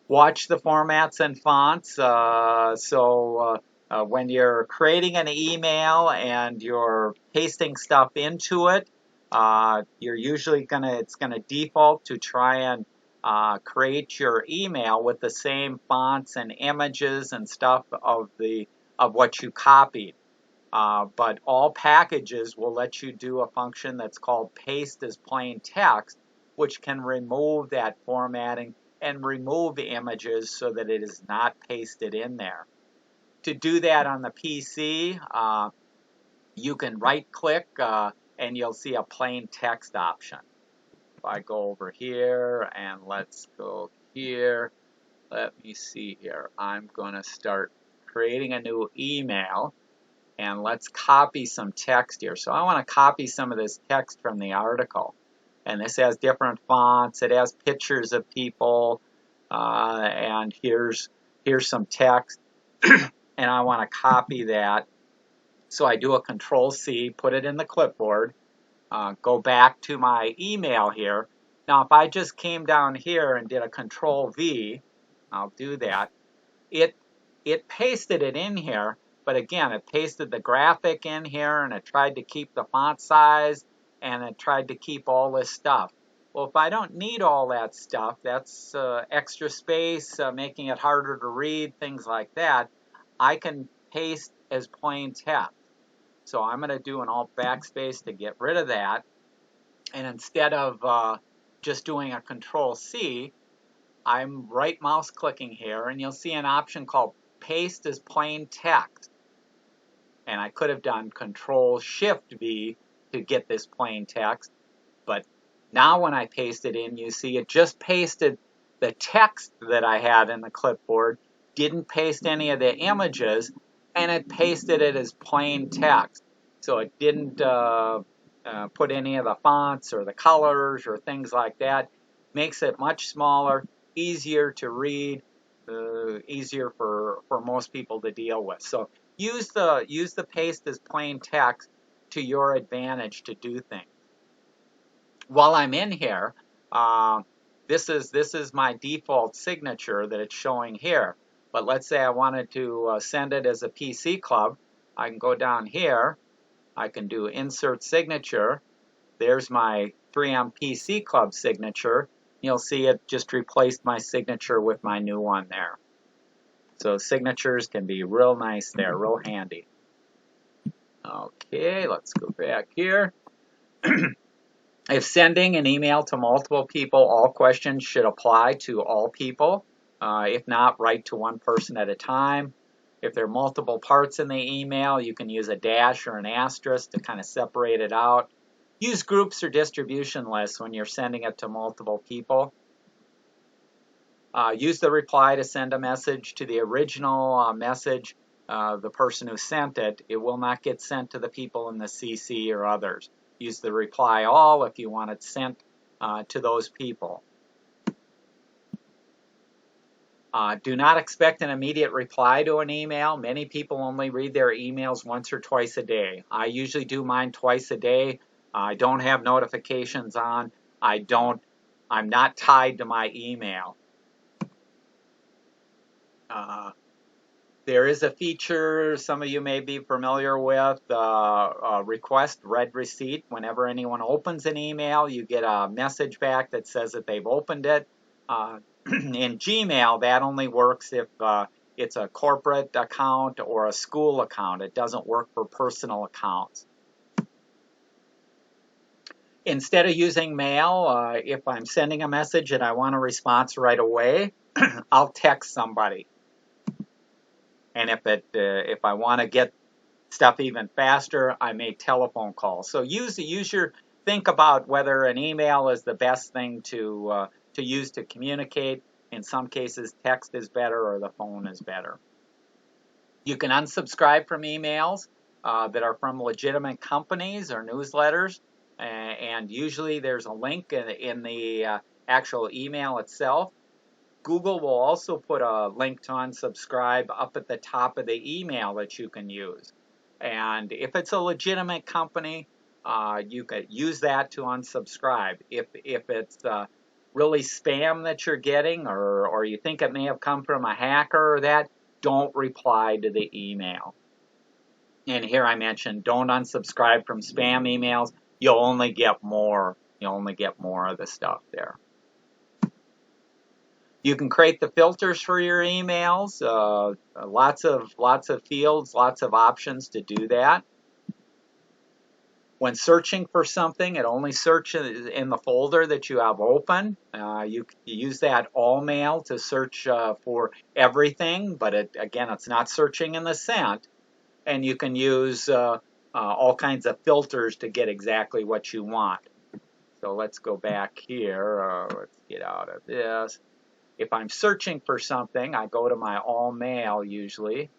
Watch the formats and fonts. When you're creating an email and you're pasting stuff into it, you're usually it's gonna default to try and create your email with the same fonts and images and stuff of what you copied. But all packages will let you do a function that's called paste as plain text, which can remove that formatting and remove images so that it is not pasted in there. To do that on the PC, you can right-click and you'll see a plain text option. I go over here and let's go here. Let me see here. I'm going to start creating a new email and let's copy some text here. So I want to copy some of this text from the article. And this has different fonts. It has pictures of people. And here's some text. And I want to copy that. So I do a Control-C, put it in the clipboard. Go back to my email here. Now, if I just came down here and did a Control-V, I'll do that, it pasted it in here, but again, it pasted the graphic in here, and it tried to keep the font size, and it tried to keep all this stuff. Well, if I don't need all that stuff, that's extra space, making it harder to read, things like that, I can paste as plain text. So I'm going to do an Alt backspace to get rid of that. And instead of just doing a Control-C, I'm right mouse clicking here, and you'll see an option called Paste as Plain Text. And I could have done Control-Shift-V to get this plain text. But now when I paste it in, you see it just pasted the text that I had in the clipboard, didn't paste any of the images, and it pasted it as plain text. So it didn't put any of the fonts or the colors or things like that. Makes it much smaller, easier to read, easier for most people to deal with. So use the paste as plain text to your advantage to do things. While I'm in here, this is my default signature that it's showing here. But let's say I wanted to send it as a PC Club. I can go down here. I can do Insert Signature. There's my 3M PC Club signature. You'll see it just replaced my signature with my new one there. So signatures can be real nice there, real handy. Okay, let's go back here. If sending an email to multiple people, all questions should apply to all people. If not, write to one person at a time. If there are multiple parts in the email, you can use a dash or an asterisk to kind of separate it out. Use groups or distribution lists when you're sending it to multiple people. Use the reply to send a message to the original message, the person who sent it. It will not get sent to the people in the CC or others. Use the reply all if you want it sent to those people. Do not expect an immediate reply to an email. Many people only read their emails once or twice a day. I usually do mine twice a day. I don't have notifications on. I'm not tied to my email. There is a feature some of you may be familiar with, request read receipt. Whenever anyone opens an email, you get a message back that says that they've opened it. In Gmail, that only works if it's a corporate account or a school account. It doesn't work for personal accounts. Instead of using mail, if I'm sending a message and I want a response right away, I'll text somebody. And if I want to get stuff even faster, I may telephone call. So think about whether an email is the best thing to use to communicate. In some cases, text is better or the phone is better. You can unsubscribe from emails that are from legitimate companies or newsletters, and usually there's a link in the actual email itself. Google will also put a link to unsubscribe up at the top of the email that you can use. And if it's a legitimate company, you could use that to unsubscribe. If it's really spam that you're getting, or you think it may have come from a hacker or that, don't reply to the email. And here I mentioned, don't unsubscribe from spam emails. You'll only get more. You'll only get more of the stuff there. You can create the filters for your emails. Lots of fields, lots of options to do that. When searching for something, it only searches in the folder that you have open. You use that all mail to search for everything, but again, it's not searching in the sent. And you can use all kinds of filters to get exactly what you want. So let's go back here. Let's get out of this. If I'm searching for something, I go to my all mail usually.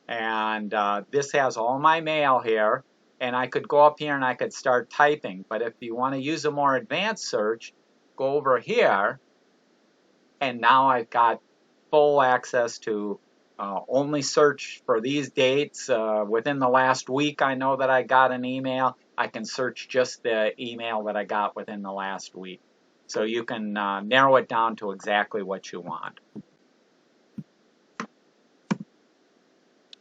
And this has all my mail here. And I could go up here and I could start typing. But if you want to use a more advanced search, go over here. And now I've got full access to only search for these dates. Within the last week, I know that I got an email. I can search just the email that I got within the last week. So you can narrow it down to exactly what you want.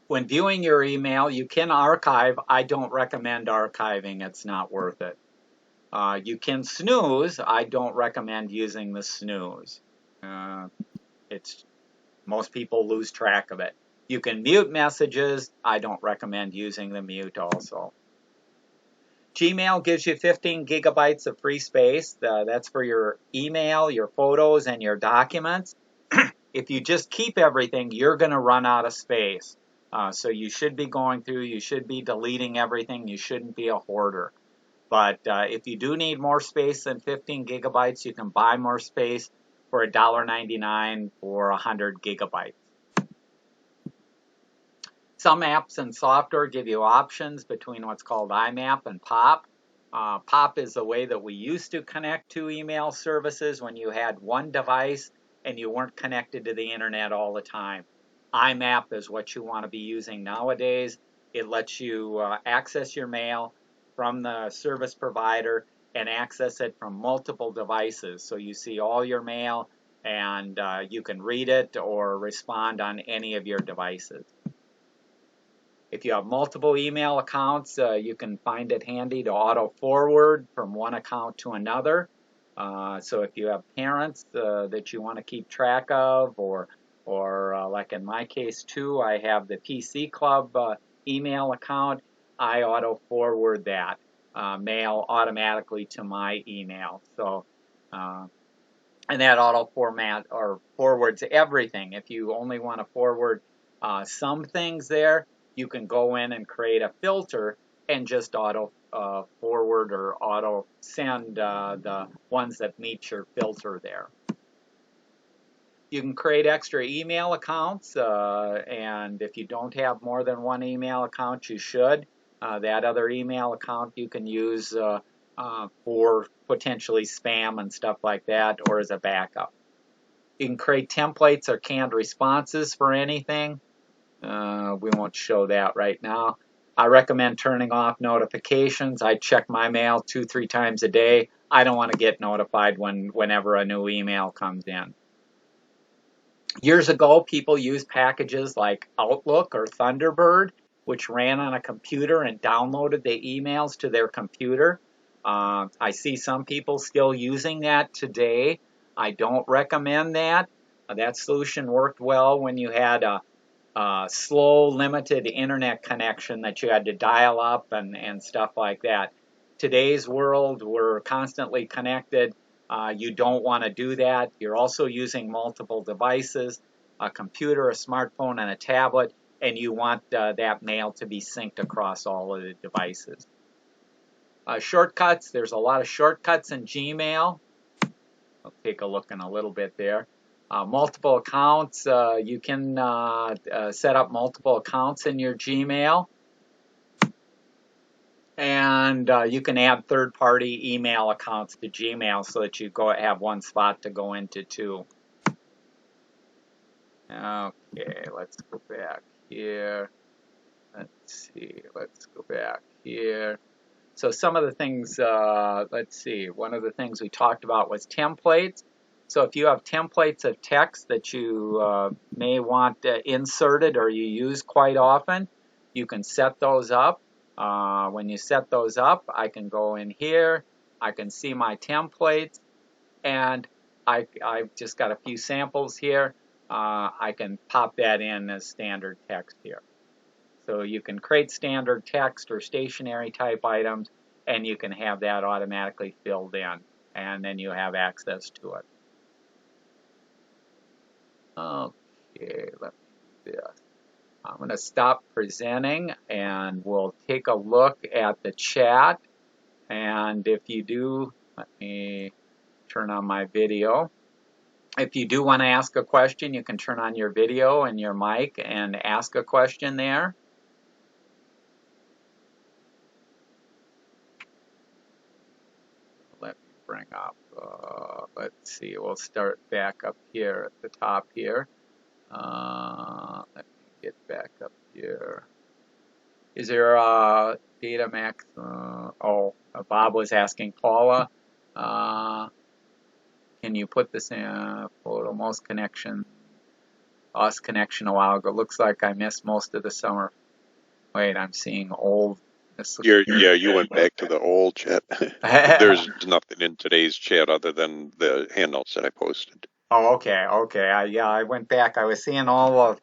When viewing your email, you can archive. I don't recommend archiving. It's not worth it. You can snooze. I don't recommend using the snooze. Most people lose track of it. You can mute messages. I don't recommend using the mute also. Gmail gives you 15 gigabytes of free space. That's for your email, your photos, and your documents. If you just keep everything, you're going to run out of space. So you should be going through, you should be deleting everything. You shouldn't be a hoarder. But if you do need more space than 15 gigabytes, you can buy more space for $1.99 for 100 gigabytes. Some apps and software give you options between what's called Imap and Pop. Pop is the way that we used to connect to email services when you had one device and you weren't connected to the internet all the time. Imap is what you want to be using nowadays. It lets you access your mail from the service provider and access it from multiple devices. So you see all your mail and you can read it or respond on any of your devices. If you have multiple email accounts, you can find it handy to auto forward from one account to another. So if you have parents that you want to keep track of, or like in my case too, I have the PC Club email account, I auto forward that mail automatically to my email. So and that auto format or forwards everything. If you only want to forward some things there, you can go in and create a filter and just auto forward or auto send the ones that meet your filter there. You can create extra email accounts, and if you don't have more than one email account, you should. That other email account you can use for potentially spam and stuff like that, or as a backup. You can create templates or canned responses for anything. We won't show that right now. I recommend turning off notifications. I check my mail 2-3 times a day. I don't want to get notified whenever a new email comes in. Years ago, people used packages like Outlook or Thunderbird, which ran on a computer and downloaded the emails to their computer. I see some people still using that today. I don't recommend that. That solution worked well when you had a slow, limited internet connection that you had to dial up and stuff like that. Today's world, we're constantly connected. You don't want to do that. You're also using multiple devices, a computer, a smartphone, and a tablet, and you want that mail to be synced across all of the devices. Shortcuts, there's a lot of shortcuts in Gmail. I'll take a look in a little bit there. Multiple accounts, you can set up multiple accounts in your Gmail. And you can add third-party email accounts to Gmail so that you have one spot to go into too. Okay, let's go back here. Let's see, let's go back here. So some of the things, let's see, one of the things we talked about was templates. So if you have templates of text that you may want inserted or you use quite often, you can set those up. When you set those up, I can go in here, I can see my templates, and I've just got a few samples here. I can pop that in as standard text here. So you can create standard text or stationary type items, and you can have that automatically filled in, and then you have access to it. Okay, let me do this. I'm going to stop presenting, and we'll take a look at the chat. And if you do, let me turn on my video. If you do want to ask a question, you can turn on your video and your mic and ask a question there. Let me bring up, let's see, we'll start back up here at the top here. Let me get back up here. Is there a data max? Bob was asking Paula, can you put this in photo most connection? Lost connection a while ago. Looks like I missed most of the summer. Wait, I'm seeing old. Yeah, you went back to the old chat. There's nothing in today's chat other than the handouts that I posted. Oh, okay. I went back. I was seeing all of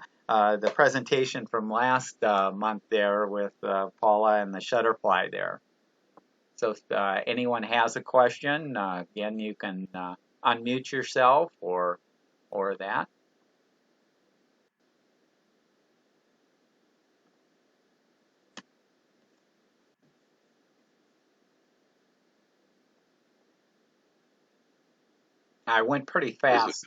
the presentation from last month there with Paula and the Shutterfly there. So if anyone has a question, again, you can unmute yourself or that. I went pretty fast.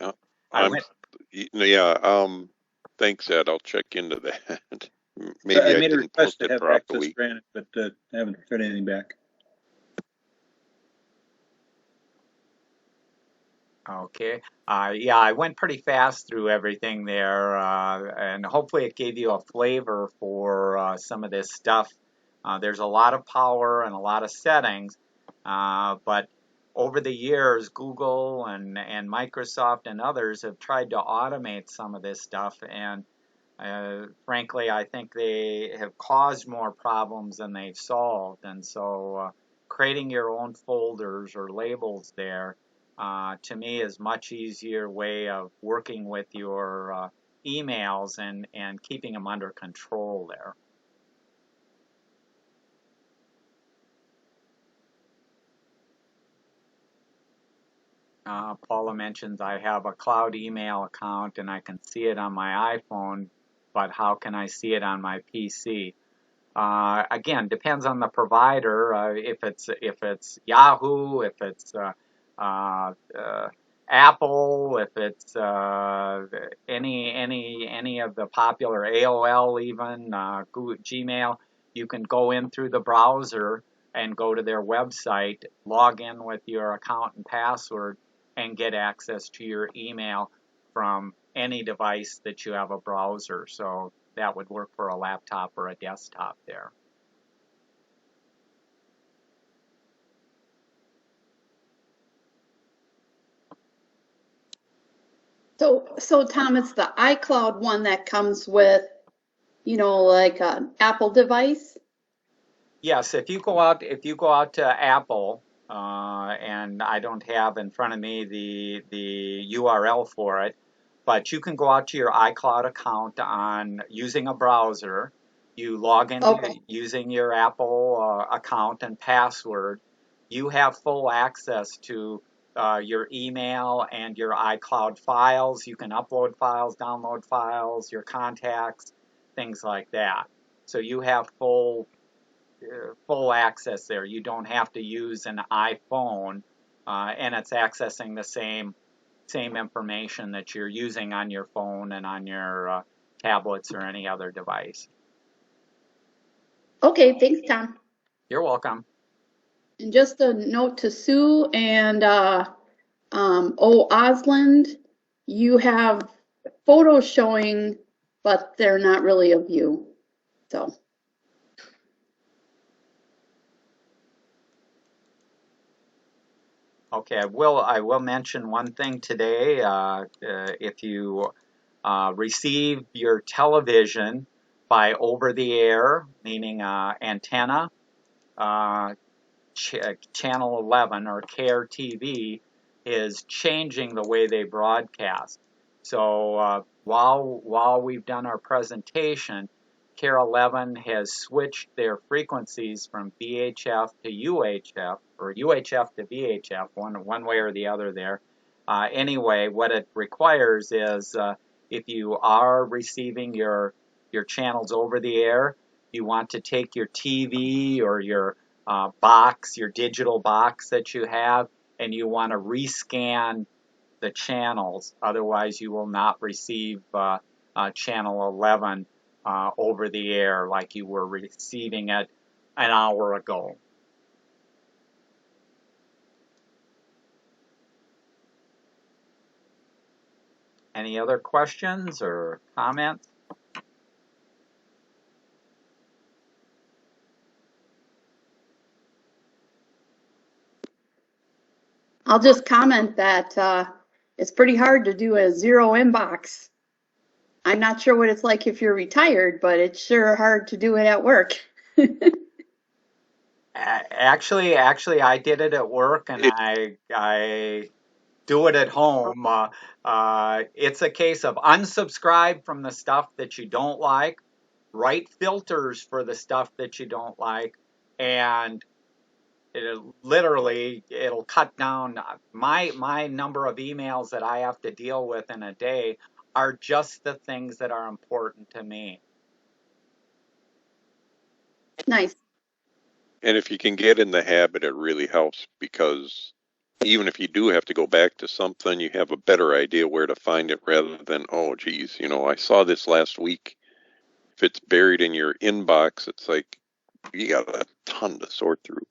Thanks, Ed. I'll check into that. Maybe I made a request to have access granted, but I haven't heard anything back. Okay. Yeah, I went pretty fast through everything there, and hopefully it gave you a flavor for some of this stuff. There's a lot of power and a lot of settings, but over the years, Google and Microsoft and others have tried to automate some of this stuff, and frankly, I think they have caused more problems than they've solved. And so creating your own folders or labels there, to me, is much easier way of working with your emails and keeping them under control there. Paula mentions I have a cloud email account and I can see it on my iPhone, but how can I see it on my PC? Again, depends on the provider. If it's Yahoo, if it's Apple, if it's any of the popular AOL, even Google, Gmail, you can go in through the browser and go to their website, log in with your account and password, and get access to your email from any device that you have a browser. So that would work for a laptop or a desktop there. So Tom, it's the iCloud one that comes with, like an Apple device? Yes, if you go out to Apple, and I don't have in front of me the URL for it, but you can go out to your iCloud account on using a browser. You log into using your Apple account and password. You have full access to your email and your iCloud files. You can upload files, download files, your contacts, things like that. So you have full access there. You don't have to use an iPhone, and it's accessing the same information that you're using on your phone and on your tablets or any other device. Okay, thanks, Tom. You're welcome. And just a note to Sue and Osland, you have photos showing, but they're not really of you. So. Okay, I will mention one thing today. If you receive your television by over the air, meaning antenna, channel 11 or CARE TV is changing the way they broadcast. So while we've done our presentation, CARE 11 has switched their frequencies from VHF to UHF, or UHF to VHF, one way or the other there. Anyway, what it requires is if you are receiving your channels over the air, you want to take your TV or your box, your digital box that you have, and you want to rescan the channels. Otherwise, you will not receive channel 11 over the air like you were receiving it an hour ago. Any other questions or comments? I'll just comment that it's pretty hard to do a zero inbox. I'm not sure what it's like if you're retired, but it's sure hard to do it at work. Actually, I did it at work, and I do it at home. It's a case of unsubscribe from the stuff that you don't like, write filters for the stuff that you don't like, and it'll cut down my number of emails that I have to deal with in a day are just the things that are important to me. Nice. And if you can get in the habit, it really helps, because even if you do have to go back to something, you have a better idea where to find it rather than, oh, geez, I saw this last week. If it's buried in your inbox, it's like you got a ton to sort through.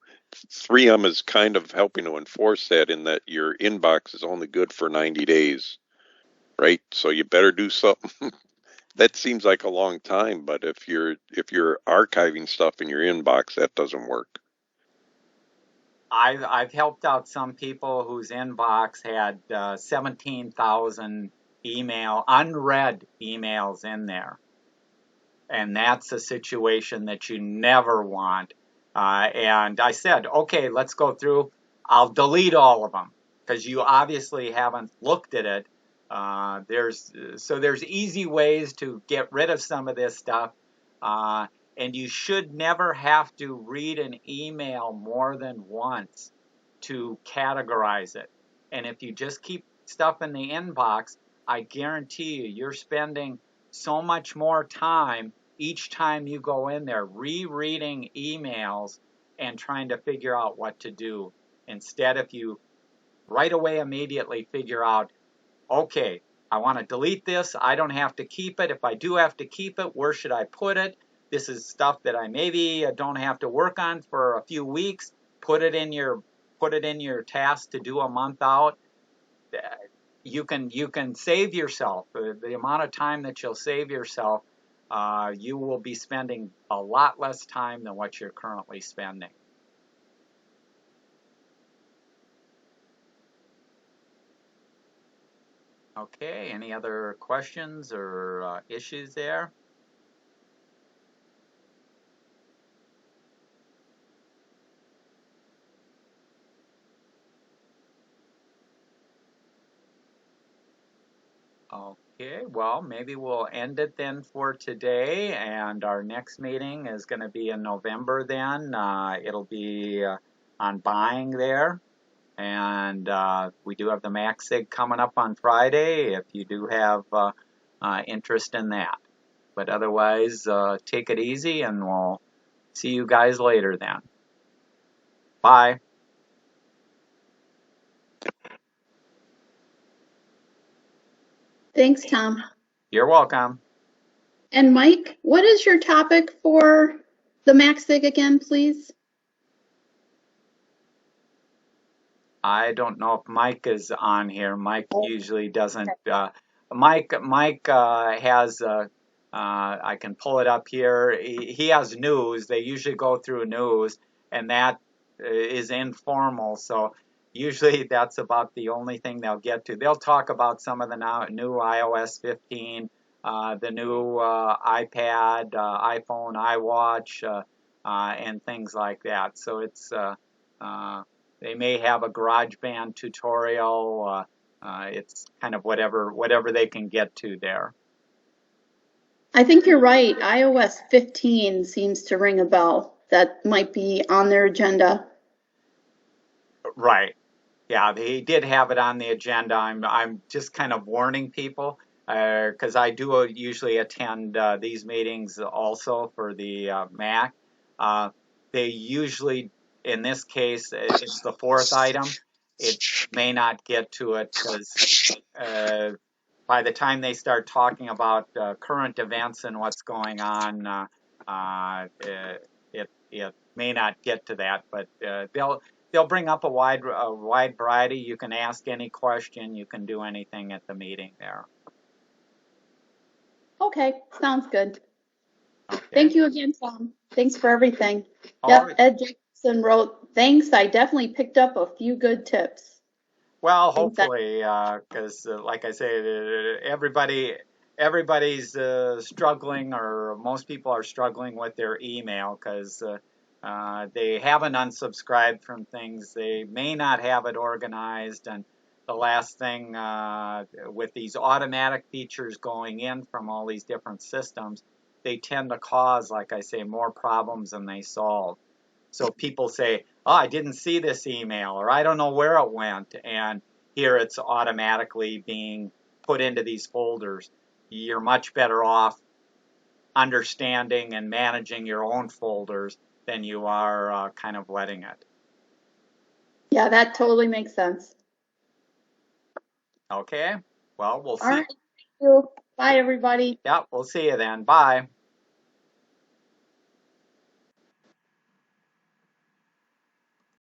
3M is kind of helping to enforce that, in that your inbox is only good for 90 days, right? So you better do something. That seems like a long time, but if you're archiving stuff in your inbox, that doesn't work. I've helped out some people whose inbox had 17,000 unread emails in there. And that's a situation that you never want. And I said, okay, let's go through. I'll delete all of them because you obviously haven't looked at it. There's easy ways to get rid of some of this stuff. And you should never have to read an email more than once to categorize it. And if you just keep stuff in the inbox, I guarantee you're spending so much more time each time you go in there rereading emails and trying to figure out what to do. Instead, if you right away immediately figure out, okay, I want to delete this, I don't have to keep it. If I do have to keep it, where should I put it? This is stuff that I maybe don't have to work on for a few weeks. Put it in your task to do a month out. You can save yourself the amount of time that you'll save yourself. You will be spending a lot less time than what you're currently spending. Okay, any other questions or issues there? Okay, well, maybe we'll end it then for today, and our next meeting is going to be in November then. It'll be on buying there, and we do have the MaxSig coming up on Friday if you do have interest in that. But otherwise, take it easy, and we'll see you guys later then. Bye. Thanks, Tom. You're welcome. And Mike, what is your topic for the MaxSig again, please? I don't know if Mike is on here. Mike usually doesn't. Mike has. I can pull it up here. He has news. They usually go through news, and that is informal. So usually that's about the only thing they'll get to. They'll talk about some of the new iOS 15, the new iPad, iPhone, iWatch, and things like that. So it's. They may have a GarageBand tutorial. It's kind of whatever they can get to there. I think you're right. iOS 15 seems to ring a bell. That might be on their agenda. Right. Yeah, they did have it on the agenda. I'm just kind of warning people because I do usually attend these meetings also for the Mac. They usually, in this case, it's the fourth item. It may not get to it because by the time they start talking about current events and what's going on, it may not get to that. But they'll bring up a wide variety. You can ask any question. You can do anything at the meeting there. Okay, sounds good. Okay. Thank you again, Tom. Thanks for everything. All Yep, right. Ed Jacobson wrote, thanks, I definitely picked up a few good tips. Well, hopefully, because like I say, everybody's struggling, or most people are struggling with their email because they haven't unsubscribed from things. They may not have it organized, and the last thing with these automatic features going in from all these different systems, they tend to cause, like I say, more problems than they solve. So people say, oh, I didn't see this email, or I don't know where it went, and here it's automatically being put into these folders. You're much better off understanding and managing your own folders than you are kind of letting it. Yeah, that totally makes sense. Okay, well, we'll see. All right, thank you. Bye, everybody. Yeah, we'll see you then. Bye.